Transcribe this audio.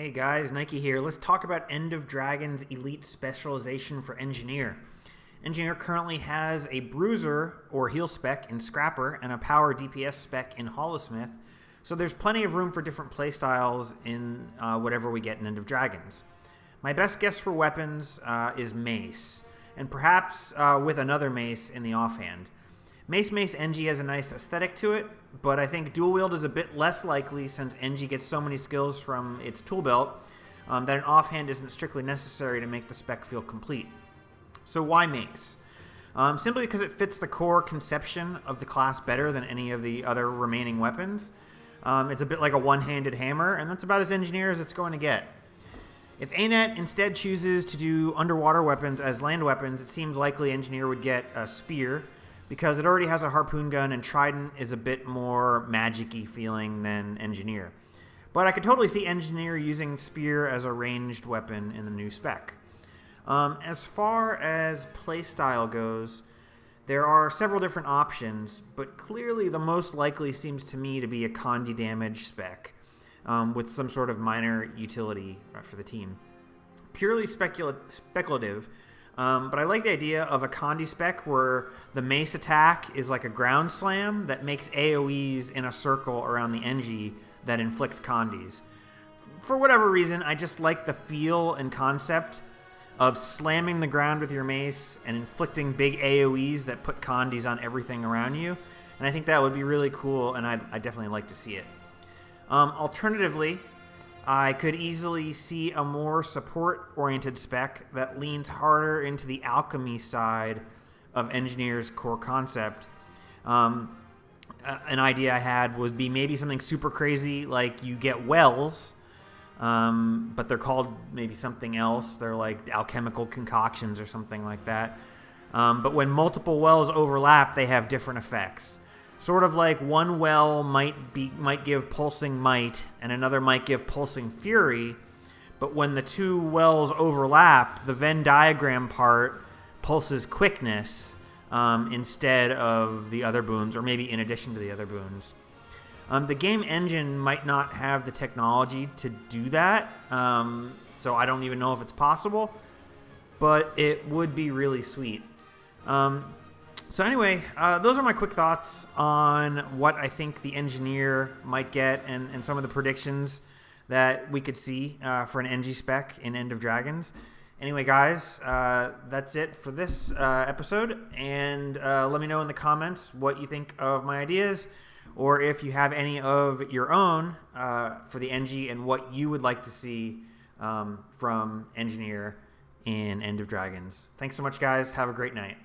Hey guys, Nike here. Let's talk about End of Dragon's elite specialization for Engineer. Engineer currently has a Bruiser or Heal spec in Scrapper and a Power DPS spec in Holosmith, so there's plenty of room for different playstyles in whatever we get in End of Dragons. My best guess for weapons is Mace, and perhaps with another Mace in the offhand. Mace NG has a nice aesthetic to it, but I think dual wield is a bit less likely since NG gets so many skills from its tool belt that an offhand isn't strictly necessary to make the spec feel complete. So why Mace? Simply because it fits the core conception of the class better than any of the other remaining weapons. It's a bit like a one-handed hammer, and that's about as engineer as it's going to get. If ANET instead chooses to do underwater weapons as land weapons, it seems likely Engineer would get a Spear, because it already has a harpoon gun and Trident is a bit more magic-y feeling than Engineer. But I could totally see Engineer using Spear as a ranged weapon in the new spec. As far as playstyle goes, there are several different options, but clearly the most likely seems to me to be a Condi damage spec, with some sort of minor utility for the team. Purely speculative, but I like the idea of a Condi spec where the Mace attack is like a ground slam that makes AoEs in a circle around the NG that inflict Condis. For whatever reason, I just like the feel and concept of slamming the ground with your Mace and inflicting big AoEs that put Condis on everything around you. And I think that would be really cool, and I'd definitely like to see it. Alternatively, I could easily see a more support-oriented spec that leans harder into the alchemy side of Engineer's core concept. An idea I had would be maybe something super crazy, like you get wells, but they're called maybe something else. They're like alchemical concoctions or something like that. But when multiple wells overlap, they have different effects. Sort of like one well might give Pulsing Might and another might give Pulsing Fury, but when the two wells overlap, the Venn diagram part pulses Quickness instead of the other boons, or maybe in addition to the other boons. The game engine might not have the technology to do that, so I don't even know if it's possible, but it would be really sweet. So anyway, those are my quick thoughts on what I think the Engineer might get and some of the predictions that we could see for an NG spec in End of Dragons. Anyway, guys, that's it for this episode, and let me know in the comments what you think of my ideas, or if you have any of your own for the NG and what you would like to see from Engineer in End of Dragons. Thanks so much, guys. Have a great night.